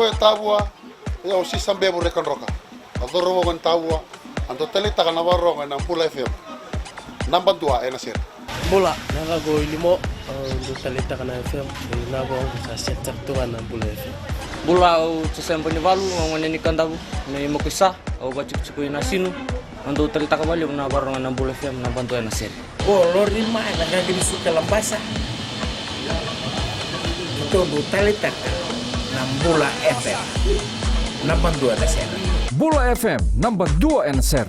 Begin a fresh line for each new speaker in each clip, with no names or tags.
e tabua e o si sambe mo rekan roka adoro mo tabua ando tele taka navarro na Pula FM namba 2 na sir
Bula nanga go ilimo ando tele taka na FM na go sa sector to na Pula FM
Bula o tsempo ni valu ngone ni kandabu ni mokisa o bachuk na sinu ando tele taka bali na Navarro na Pula FM namba 2 na sir
o lorima na gagini suka lambasa ando tele taka na Bula FM namba 2 na sir
Bula FM namba 2 na sir.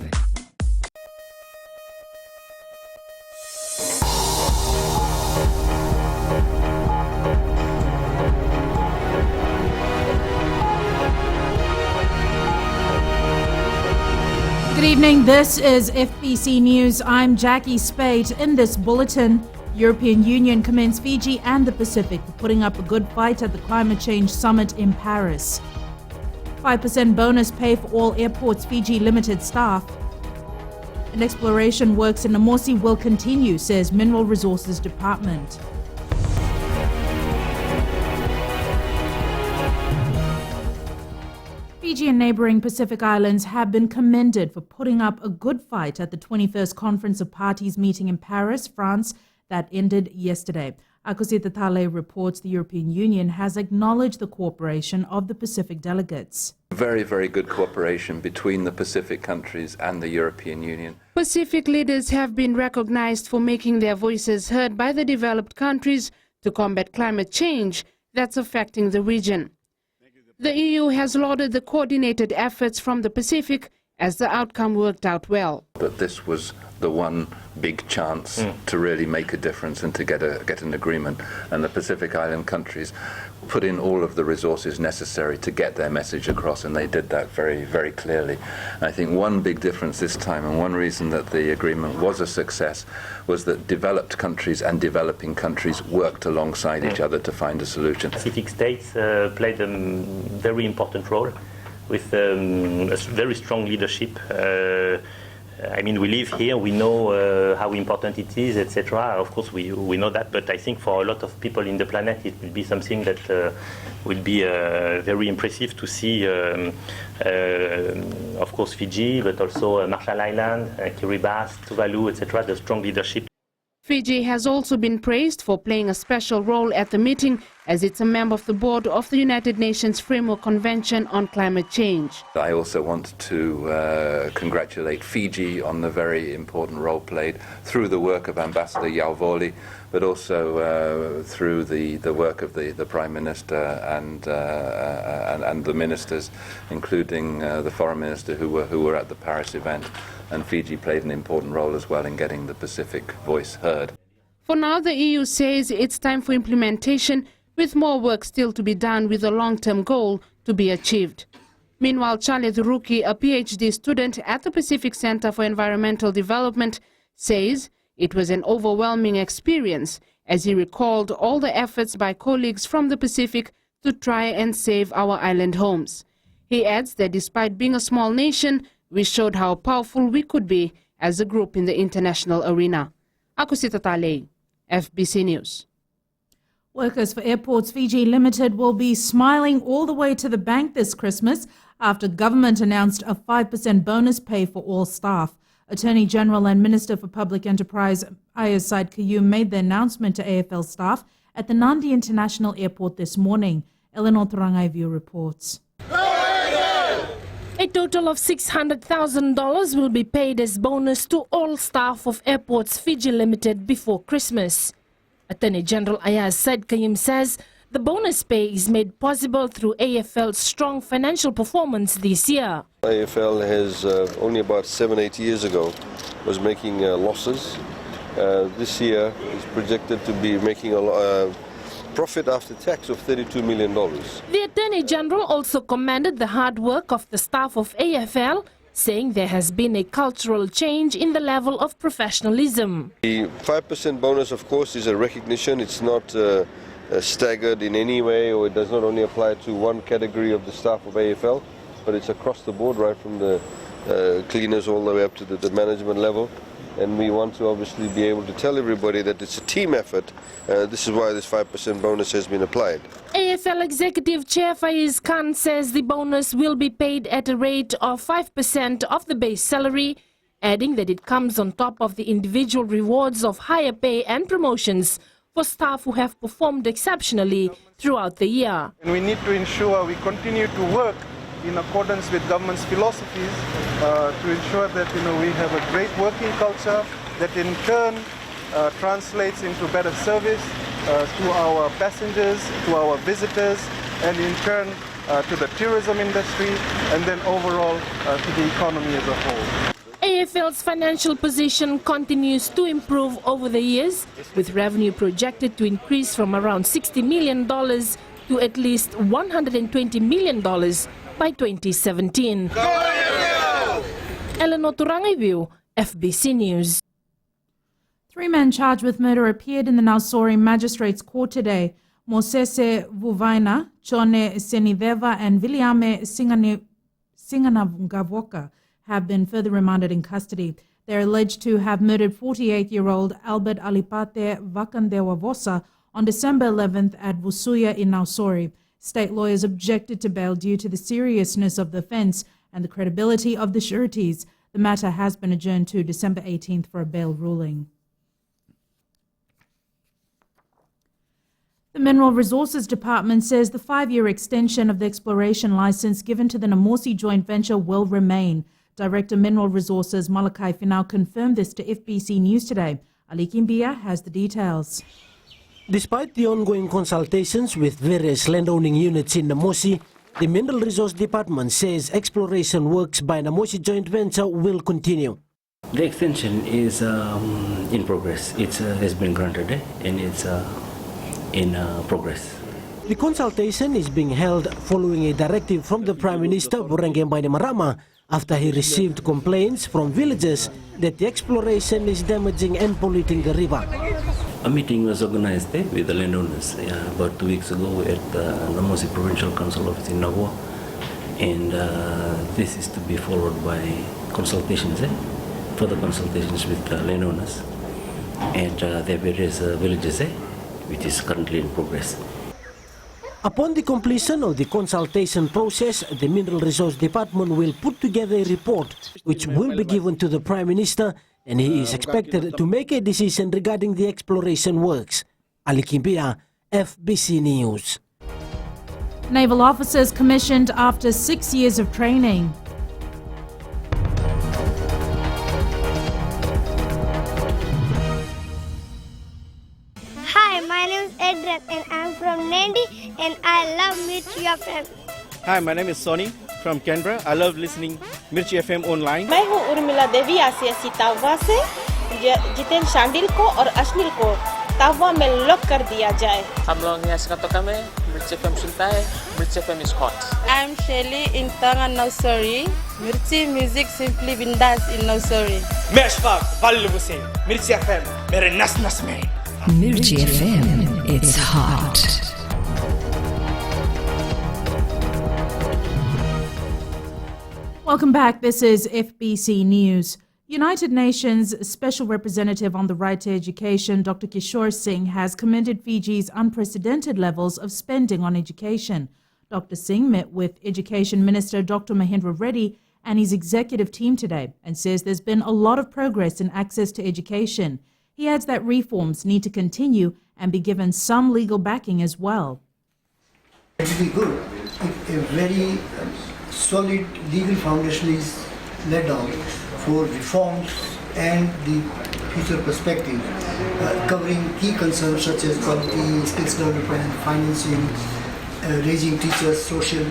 Good evening, this is FBC News. I'm Jackie Spate. In this bulletin, European Union commends Fiji and the Pacific for putting up a good fight at the climate change summit in Paris. 5% bonus pay for all airports Fiji limited staff. And exploration works in Namosi will continue, says Mineral Resources Department. Fiji and neighbouring Pacific Islands have been commended for putting up a good fight at the 21st Conference of Parties meeting in Paris, France, that ended yesterday. Akosita Tale reports the European Union has acknowledged the cooperation of the Pacific delegates.
Very, very good cooperation between the Pacific countries and the European Union.
Pacific leaders have been recognized for making their voices heard by the developed countries to combat climate change that's affecting the region. The EU has lauded the coordinated efforts from the Pacific as the outcome worked out well.
But this was the one big chance to really make a difference and to get an agreement. And the Pacific Island countries put in all of the resources necessary to get their message across, and they did that very, very clearly. And I think one big difference this time, and one reason that the agreement was a success, was that developed countries and developing countries worked alongside each other to find a solution.
Pacific states played a very important role with a very strong leadership. I mean, we live here, we know how important it is, etc. Of course, we know that, but I think for a lot of people in the planet, it will be something that will be very impressive to see, of course, Fiji, but also Marshall Islands, Kiribati, Tuvalu, etc., the strong leadership.
Fiji has also been praised for playing a special role at the meeting as it's a member of the board of the United Nations Framework Convention on Climate Change.
I also want to congratulate Fiji on the very important role played through the work of Ambassador Yauvoli, but also through the work of the Prime Minister and the ministers, including the Foreign Minister who were at the Paris event. And Fiji played an important role as well in getting the Pacific voice heard.
For now, the EU says it's time for implementation, with more work still to be done with a long-term goal to be achieved. Meanwhile, Charlie Thuruki, a PhD student at the Pacific Center for Environmental Development, says it was an overwhelming experience as he recalled all the efforts by colleagues from the Pacific to try and save our island homes. He adds that despite being a small nation, we showed how powerful we could be as a group in the international arena. Akosita Tale, FBC News.
Workers for Airports Fiji Limited will be smiling all the way to the bank this Christmas after government announced a 5% bonus pay for all staff. Attorney General and Minister for Public Enterprise Ayaz Said Qayyum made the announcement to AFL staff at the Nandi International Airport this morning. Eleanor Turangaivu reports.
A total of $600,000 will be paid as bonus to all staff of Airports Fiji Limited before Christmas. Attorney General Ayaz Said Qayyum says the bonus pay is made possible through AFL's strong financial performance this year.
AFL has only about 7-8 years ago was making losses. This year is projected to be making a profit after tax of $32 million.
The Attorney General also commended the hard work of the staff of AFL, saying there has been a cultural change in the level of professionalism.
The 5% bonus, of course, is a recognition. It's not staggered in any way, or it does not only apply to one category of the staff of AFL, but it's across the board, right from the cleaners all the way up to the management level. and we want to obviously be able to tell everybody that it's a team effort. This is why this 5% bonus has been applied.
AFL Executive Chair Faiz Khan says the bonus will be paid at a rate of 5% of the base salary, adding that it comes on top of the individual rewards of higher pay and promotions for staff who have performed exceptionally throughout the year.
And we need to ensure we continue to work in accordance with government's philosophies to ensure that we have a great working culture that in turn translates into better service to our passengers, to our visitors, and in turn to the tourism industry, and then overall to the economy as a whole.
AFL's financial position continues to improve over the years, with revenue projected to increase from around $60 million to at least $120 million by 2017. Eleanor Turangiview, FBC News.
3 men charged with murder appeared in the Nausori Magistrates Court today. Mosese Vuvaina, Chone Seniveva and Viliame Singanavungavoka have been further remanded in custody. They are alleged to have murdered 48-year-old Albert Alipate Vakandewavosa on December 11th at Vusuya in Nausori. State lawyers objected to bail due to the seriousness of the offence and the credibility of the sureties. The matter has been adjourned to December 18th for a bail ruling. The Mineral Resources Department says the 5-year extension of the exploration licence given to the Namosi joint venture will remain. Director Mineral Resources Malakai Finau confirmed this to FBC News today. Ali Kimbia has the details.
Despite the ongoing consultations with various landowning units in Namosi, the Mineral Resource Department says exploration works by Namosi joint venture will continue.
The extension is in progress. It has been granted and it's in progress.
The consultation is being held following a directive from the Prime Minister Burengembay Marama after he received complaints from villagers that the exploration is damaging and polluting the river.
A meeting was organized with the landowners about 2 weeks ago at the Namosi Provincial Council office in Naval, and this is to be followed by consultations, further consultations with the landowners and the various villages, which is currently in progress.
Upon the completion of the consultation process, the Mineral Resource Department will put together a report which will be given to the Prime Minister, and he is expected to make a decision regarding the exploration works. Ali Kimbia, FBC News.
Naval officers commissioned after 6 years of training.
Hi, my name is Edred and I'm from Nandi and I love Mirchi FM.
Hi, my name is Sonny from Canberra. I love listening Mirchi FM online.
मैं हूँ उर्मिला देवी आसियासी तावा से जितेन शांडिल को और अश्निल को तावा में lock कर दिया जाए.
हम लोग यहाँ से कतो कमे Mirchi FM सुनता है. Mirchi FM is hot.
I'm Shelly in Tanga Nausori. Mirchi music simply bindas in Nausori.
मैं अशफाक वालिद से Mirchi FM मेरे नस में.
Mirchi FM, it's hot.
Welcome back. This is FBC News. United Nations Special Representative on the Right to Education, Dr. Kishore Singh, has commended Fiji's unprecedented levels of spending on education. Dr. Singh met with Education Minister Dr. Mahendra Reddy and his executive team today and says there's been a lot of progress in access to education. He adds that reforms need to continue and be given some legal backing as well.
It would be good if a very solid legal foundation is laid down for reforms and the future perspective, covering key concerns such as quality, skills development, financing, raising teachers' social,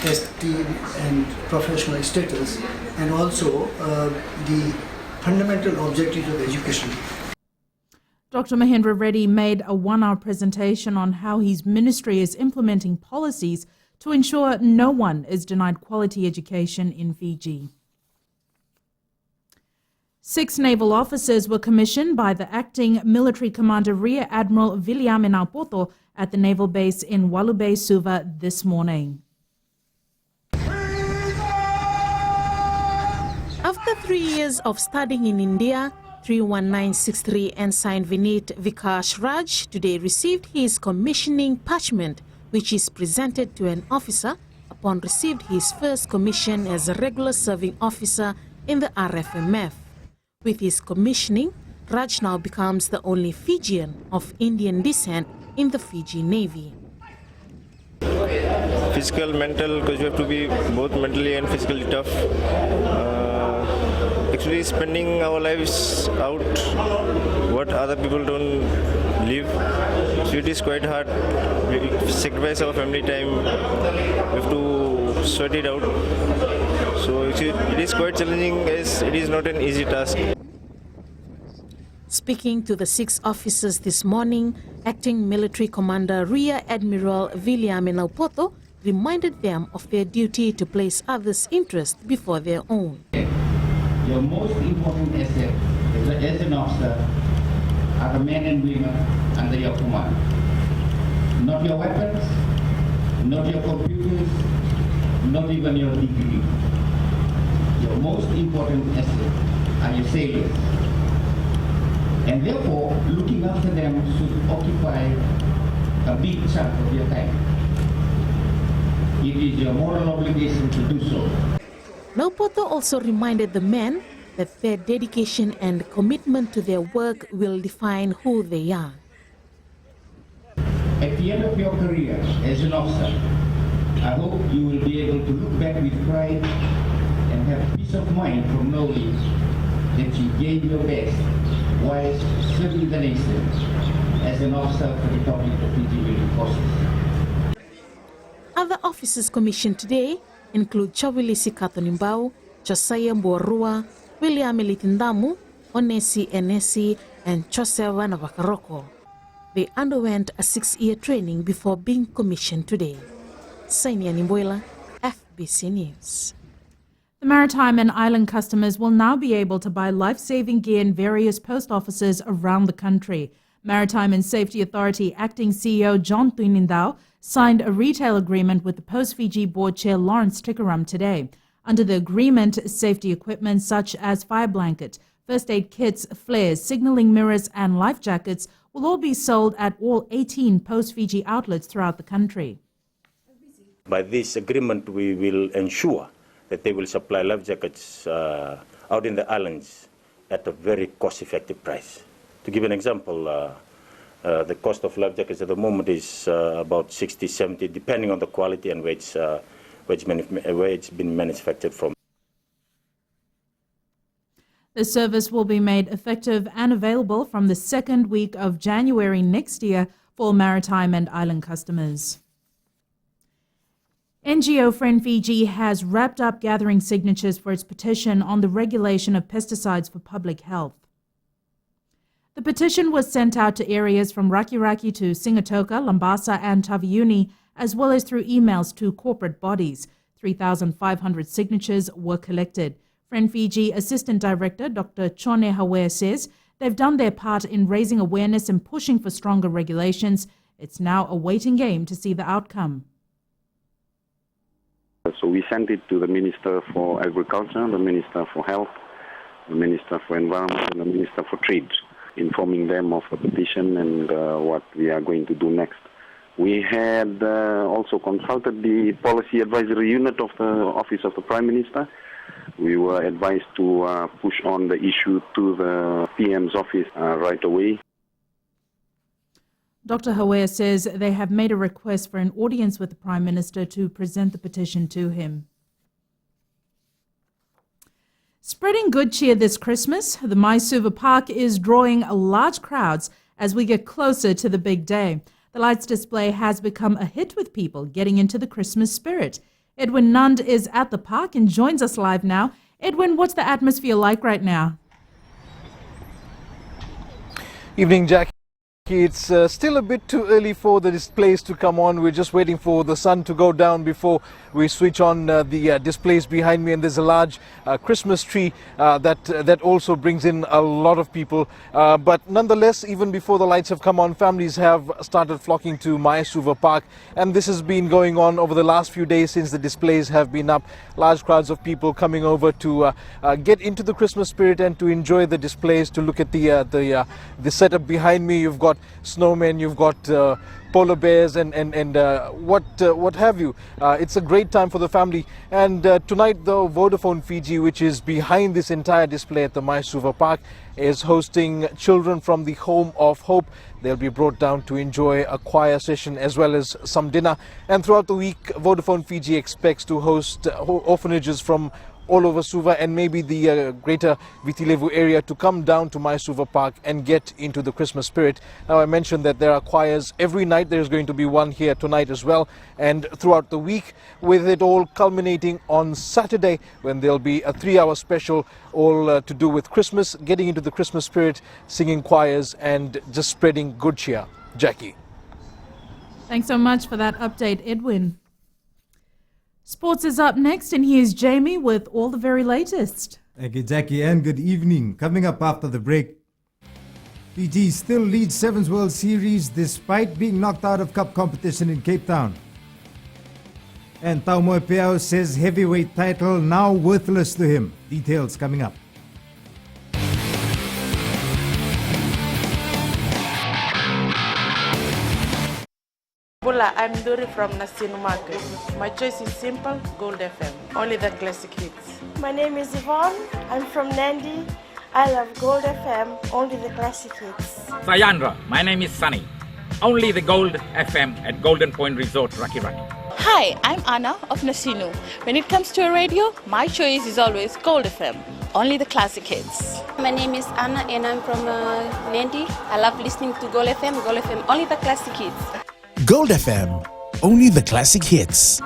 esteem and professional status, and also the fundamental objectives of education.
Dr. Mahendra Reddy made a 1-hour presentation on how his ministry is implementing policies to ensure no one is denied quality education in Fiji. 6 naval officers were commissioned by the acting military commander Rear Admiral Viliame Naupoto at the naval base in Walubei, Suva this morning.
After 3 years of studying in India, 31963 Ensign Vinit Vikash Raj today received his commissioning parchment, which is presented to an officer upon received his first commission as a regular serving officer in the RFMF. With his commissioning, Raj now becomes the only Fijian of Indian descent in the Fiji Navy.
Physical, mental, because you have to be both mentally and physically tough. Actually spending our lives out what other people don't live, so it is quite hard. We sacrifice our family time, we have to sweat it out, so it is quite challenging as it is not an easy task.
Speaking to the 6 officers this morning, Acting Military Commander Rear Admiral William Naupoto reminded them of their duty to place others' interests before their own.
Your most important asset as an officer are the men and women under your command. Not your weapons, not your computers, not even your degree. Your most important asset are your sailors. And therefore, looking after them should occupy a big chunk of your time. It is your moral obligation to do so.
Naupoto also reminded the men that their dedication and commitment to their work will define who they are.
At the end of your career as an officer, I hope you will be able to look back with pride and have peace of mind from knowing that you gave your best while serving the nation as an officer for the Republic of Fiji Military Forces.
Other officers commissioned today include Chawilisi Katonimbau, Josiah Mborua, William Elitindamu, Onesi Enesi, and Chosewa Navakaroko. They underwent a 6-year training before being commissioned today. Sainia Nimboila, FBC News.
The Maritime and Island customers will now be able to buy life-saving gear in various post offices around the country. Maritime and Safety Authority Acting CEO John Tuinindau signed a retail agreement with the Post Fiji Board Chair Lawrence Tikaram today. Under the agreement, safety equipment such as fire blanket, first aid kits, flares, signaling mirrors and life jackets will all be sold at all 18 Post Fiji outlets throughout the country.
By this agreement, we will ensure that they will supply life jackets out in the islands at a very cost-effective price. To give an example, the cost of life jackets at the moment is about 60, 70, depending on the quality and where it's been manufactured from.
The service will be made effective and available from the second week of January next year for Maritime and Island customers. NGO Friend Fiji has wrapped up gathering signatures for its petition on the regulation of pesticides for public health. The petition was sent out to areas from Rakiraki to Singatoka, Lambasa and Taviuni, as well as through emails to corporate bodies. 3,500 signatures were collected. Friend Fiji Assistant Director Dr. Chone Hawe says they've done their part in raising awareness and pushing for stronger regulations. It's now a waiting game to see the outcome.
So we sent it to the Minister for Agriculture, the Minister for Health, the Minister for Environment and the Minister for Trade, informing them of the petition and what we are going to do next. We had also consulted the Policy Advisory Unit of the Office of the Prime Minister. We were advised to push on the issue to the PM's office right away.
Dr. Hawe says they have made a request for an audience with the Prime Minister to present the petition to him. Spreading good cheer this Christmas, the Maisuva Park is drawing large crowds as we get closer to the big day. The lights display has become a hit with people getting into the Christmas spirit. Edwin Nund is at the park and joins us live now. Edwin, what's the atmosphere like right now?
Evening, Jackie.
It's still a bit too early for the displays to come on. We're just waiting for the sun to go down before we switch on the displays behind me. And there's a large Christmas tree that also brings in a lot of people. But nonetheless, even before the lights have come on, families have started flocking to Maisuva Park. And this has been going on over the last few days since the displays have been up. Large crowds of people coming over to get into the Christmas spirit and to enjoy the displays, to look at the setup behind me. You've got snowmen, you've got polar bears and what have you. It's a great time for the family. And tonight the Vodafone Fiji, which is behind this entire display at the Maisuva Park, is hosting children from the Home of Hope. They'll be brought down to enjoy a choir session as well as some dinner. And throughout the week, Vodafone Fiji expects to host orphanages from all over Suva and maybe the greater Vitilevu area to come down to Maisuva Park and get into the Christmas spirit. Now, I mentioned that there are choirs every night. There's going to be one here tonight as well, and throughout the week, with it all culminating on Saturday when there'll be a 3-hour special all to do with Christmas, getting into the Christmas spirit, singing choirs and just spreading good cheer. Jackie.
Thanks so much for that update, Edwin. Sports is up next, and here's Jamie with all the very latest.
Thank you, Jackie, and good evening. Coming up after the break, Fiji still leads Sevens World Series despite being knocked out of cup competition in Cape Town. And Taumoe Peao says heavyweight title now worthless to him. Details coming up.
Bula, I'm Dori from Nasinu Market. My choice is simple, Gold FM. Only the classic hits.
My name is Yvonne. I'm from Nandi. I love Gold FM. Only the classic hits.
Sayandra, my name is Sunny. Only the Gold FM at Golden Point Resort, Raki Raki.
Hi, I'm Anna of Nasinu. When it comes to a radio, my choice is always Gold FM. Only the classic hits.
My name is Anna and I'm from Nandi. I love listening to Gold FM. Gold FM, only the classic hits.
Gold FM, only the classic hits.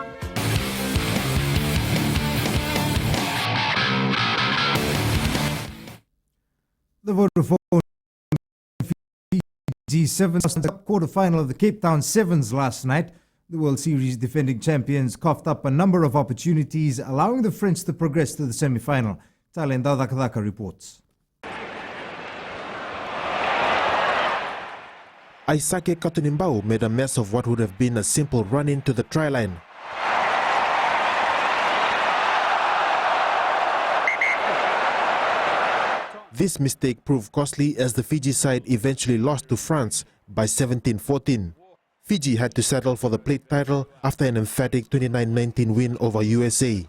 The Vodafone Fiji Sevens quarterfinal of the Cape Town Sevens last night. The World Series defending champions coughed up a number of opportunities, allowing the French to progress to the semi-final. Talenda Dakadaka reports.
Aisake Katunimbau made a mess of what would have been a simple run-in to the try line. This mistake proved costly as the Fiji side eventually lost to France by 17-14. Fiji had to settle for the plate title after an emphatic 29-19 win over USA.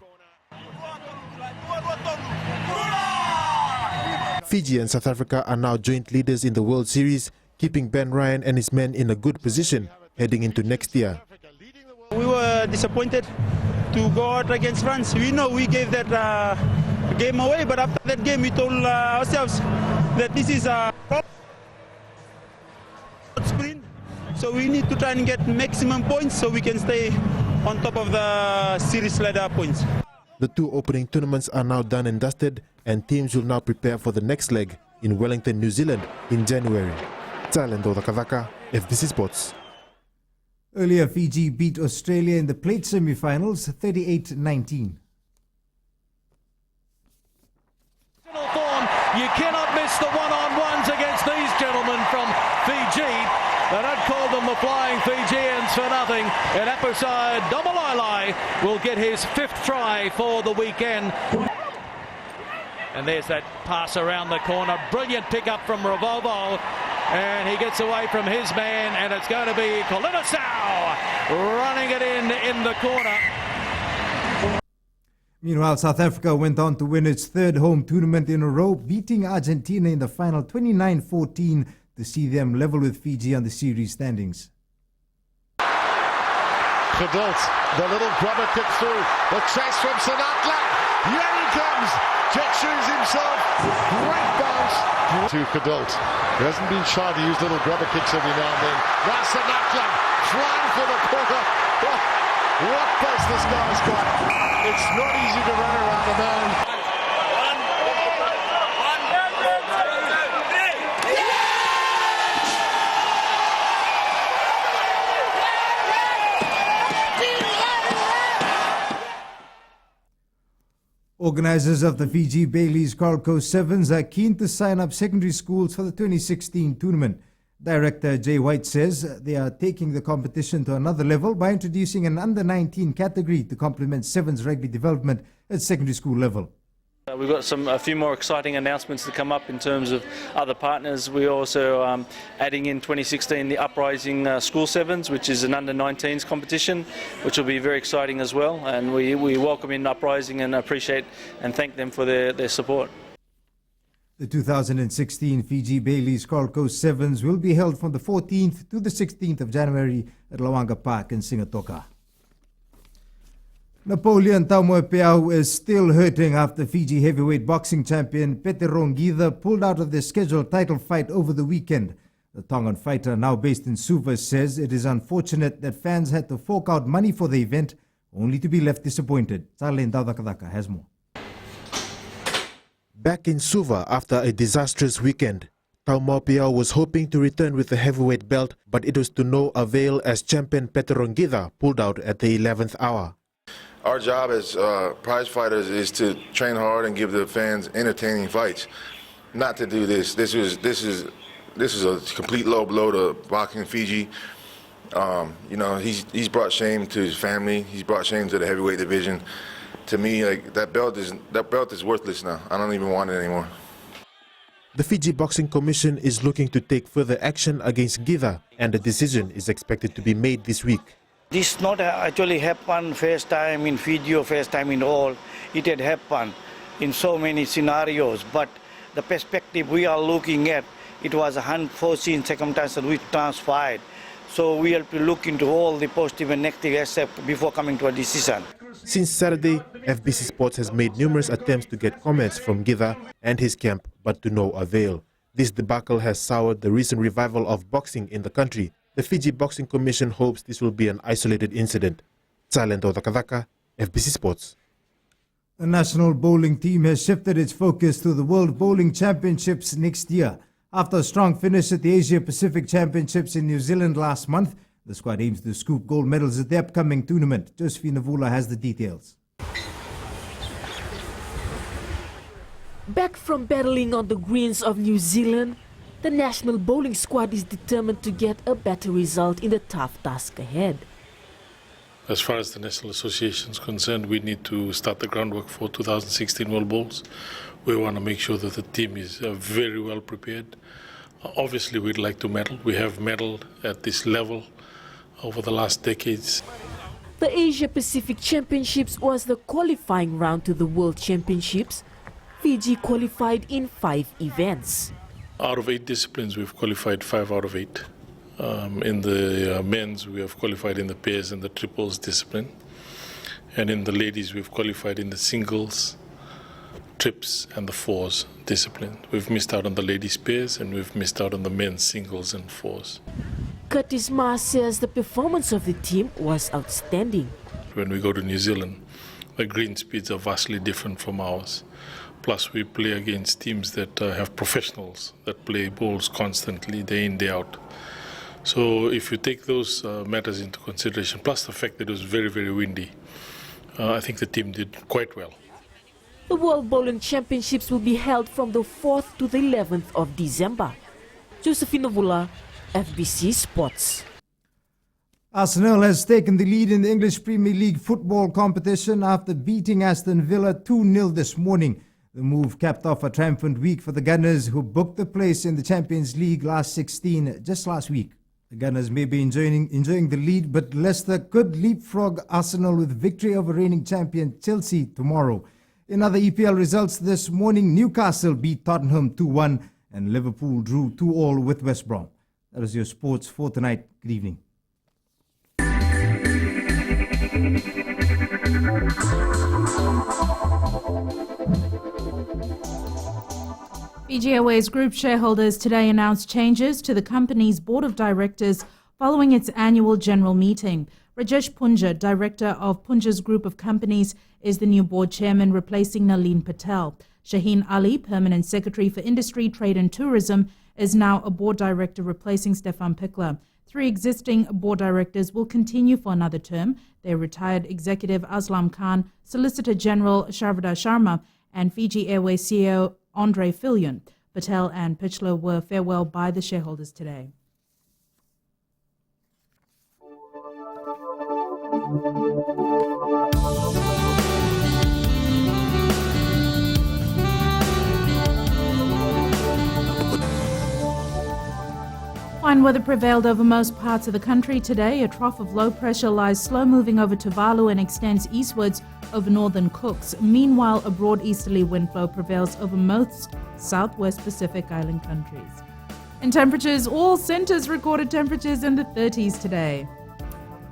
Fiji and South Africa are now joint leaders in the World Series, keeping Ben Ryan and his men in a good position heading into next year.
We were disappointed to go out against France. We know we gave that game away, but after that game we told ourselves that this is a sprint, so we need to try and get maximum points so we can stay on top of the series ladder points.
The two opening tournaments are now done and dusted, and teams will now prepare for the next leg in Wellington, New Zealand in January. Talendo Dakadaka, FBC Sports.
Earlier, Fiji beat Australia in the plate semi-finals 38-19.
You cannot miss the one-on-ones against these gentlemen from Fiji. They don't call them the Flying Fijians for nothing. And Pesticide Domalai will get his 5th try for the weekend. And there's that pass around the corner. Brilliant pick-up from Revolvo. And he gets away from his man, and it's going to be Kolinisau running it in the corner.
Meanwhile, South Africa went on to win its 3rd home tournament in a row, beating Argentina in the final 29-14 to see them level with Fiji on the series standings.
Geduld, the little grubber kick through, the chase from Sinatla, here he comes, Jet shoes himself, great bounce to Geduld. He hasn't been shy to use little grubber kicks every now and then. Now Sinatla, flying for the corner. What pace this guy's got. It's not easy to run around the man.
Organizers of the Fiji Bailey's Gold Coast Sevens are keen to sign up secondary schools for the 2016 tournament. Director Jay White says they are taking the competition to another level by introducing an under-19 category to complement Sevens rugby development at secondary school level.
We've got a few more exciting announcements to come up in terms of other partners. We're also adding in 2016 the Uprising School Sevens, which is an under-19s competition, which will be very exciting as well. And we welcome in Uprising and appreciate and thank them for their support.
The 2016 Fiji Bailey's Gold Coast Sevens will be held from the 14th to the 16th of January at Lawanga Park in Singatoka. Napoleon Taumoepeau is still hurting after Fiji heavyweight boxing champion Petron Githa pulled out of their scheduled title fight over the weekend. The Tongan fighter, now based in Suva, says it is unfortunate that fans had to fork out money for the event only to be left disappointed. Charlene Daudakadaka has more.
Back in Suva after a disastrous weekend, Taumoepeau was hoping to return with the heavyweight belt, but it was to no avail as champion Petron Githa pulled out at the 11th hour.
Our job as prize fighters is to train hard and give the fans entertaining fights. Not to do this. This is a complete low blow to boxing Fiji. You know, he's brought shame to his family. He's brought shame to the heavyweight division. To me, like that belt is worthless now. I don't even want it anymore.
The Fiji Boxing Commission is looking to take further action against Githa, and a decision is expected to be made this week.
This not actually happened first time in Fiji or first time in all. It had happened in so many scenarios, but the perspective we are looking at, it was a unforeseen circumstances which transpired. So we have to look into all the positive and negative aspects before coming to a decision.
Since Saturday, FBC Sports has made numerous attempts to get comments from Githa and his camp, but to no avail. This debacle has soured the recent revival of boxing in the country. The Fiji Boxing Commission hopes this will be an isolated incident. Salento Takadaka, FBC Sports.
The national bowling team has shifted its focus to the World Bowling Championships next year. After a strong finish at the Asia Pacific Championships in New Zealand last month, the squad aims to scoop gold medals at the upcoming tournament. Josephine Naval has the details.
Back from battling on the greens of New Zealand, the national bowling squad is determined to get a better result in the tough task ahead.
As far as the National Association is concerned, we need to start the groundwork for 2016 World Bowls. We want to make sure that the team is very well prepared. Obviously, we'd like to medal. We have medaled at this level over the last decades.
The Asia Pacific Championships was the qualifying round to the World Championships. Fiji qualified in 5 events.
Out of 8 disciplines, we've qualified 5 out of 8. In the men's, we have qualified in the pairs and the triples discipline. And in the ladies, we've qualified in the singles, trips and the fours discipline. We've missed out on the ladies' pairs and we've missed out on the men's singles and fours.
Curtis Ma says the performance of the team was outstanding.
When we go to New Zealand, the green speeds are vastly different from ours. Plus, we play against teams that have professionals that play bowls constantly, day in, day out. So if you take those matters into consideration, plus the fact that it was very, very windy, I think the team did quite well.
The World Bowling Championships will be held from the 4th to the 11th of December. Josephine Naval, FBC Sports.
Arsenal has taken the lead in the English Premier League football competition after beating Aston Villa 2-0 this morning. The move capped off a triumphant week for the Gunners, who booked a place in the Champions League last week. The Gunners may be enjoying the lead, but Leicester could leapfrog Arsenal with victory over reigning champion Chelsea tomorrow. In other EPL results this morning, Newcastle beat Tottenham 2-1 and Liverpool drew 2-2 with West Brom. That is your sports for tonight. Good evening.
Fiji Airways Group shareholders today announced changes to the company's board of directors following its annual general meeting. Rajesh Punja, director of Punja's Group of Companies, is the new board chairman, replacing Nalin Patel. Shaheen Ali, permanent secretary for Industry, Trade and Tourism, is now a board director, replacing Stefan Pickler. 3 existing board directors will continue for another term. They're retired Executive Aslam Khan, Solicitor General Sharvada Sharma, and Fiji Airways CEO Andre Filion. Patel and Pitchler were farewelled by the shareholders today. Fine weather prevailed over most parts of the country today. A trough of low pressure lies slow moving over Tuvalu and extends eastwards over northern Cooks. Meanwhile, a broad easterly wind flow prevails over most southwest Pacific Island countries. In temperatures, all centres recorded temperatures in the 30s today.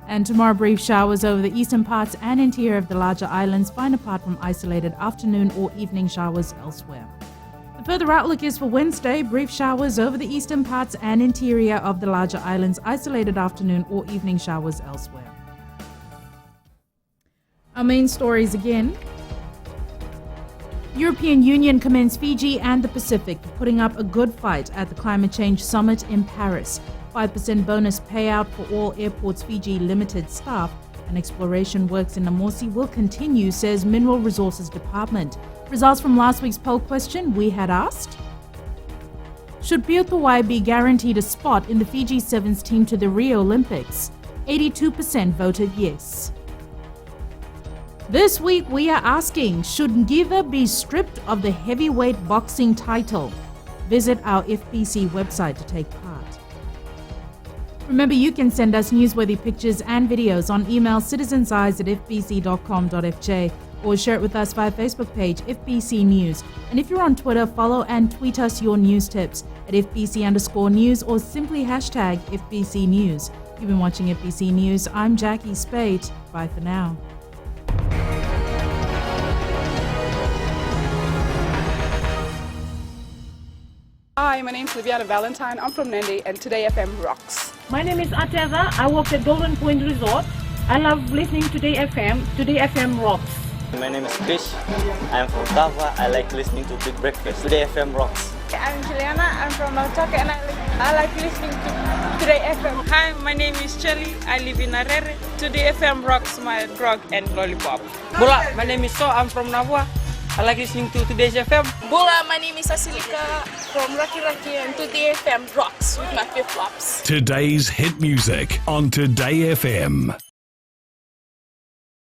And tomorrow, brief showers over the eastern parts and interior of the larger islands, fine apart from isolated afternoon or evening showers elsewhere. The further outlook is for Wednesday, brief showers over the eastern parts and interior of the larger islands, isolated afternoon or evening showers elsewhere. Our main stories again. European Union commends Fiji and the Pacific for putting up a good fight at the Climate Change Summit in Paris. 5% bonus payout for all Airports Fiji Limited staff, and exploration works in Namosi will continue, says Mineral Resources Department. Results from last week's poll question, we had asked: should Piuthawai be guaranteed a spot in the Fiji Sevens team to the Rio Olympics? 82% voted yes. This week we are asking, should Ngiva be stripped of the heavyweight boxing title? Visit our FBC website to take part. Remember, you can send us newsworthy pictures and videos on email citizenseyes@fbc.com.fj or share it with us via Facebook page FBC News. And if you're on Twitter, follow and tweet us your news tips at FBC_news or simply hashtag FBC News. You've been watching FBC News. I'm Jackie Spade. Bye for now.
Hi, my name's Liviana Valentine. I'm from Nandi and Today FM rocks.
My name is Ateza. I work at Golden Point Resort. I love listening to Today FM. Today FM rocks.
My name is Krish. I'm from Tava. I like listening to Big Breakfast. Today FM rocks.
I'm Juliana. I'm from Nautaka and I like listening to Today FM.
Hi, my name is Chelly. I live in Arere. Today FM rocks my grog and lollipop.
Bula, my name is So. I'm from Navua. I like listening to Today's FM.
Bula, my name is Asilika from Raki and Today FM rocks with my flip-flops.
Today's hit music on Today FM.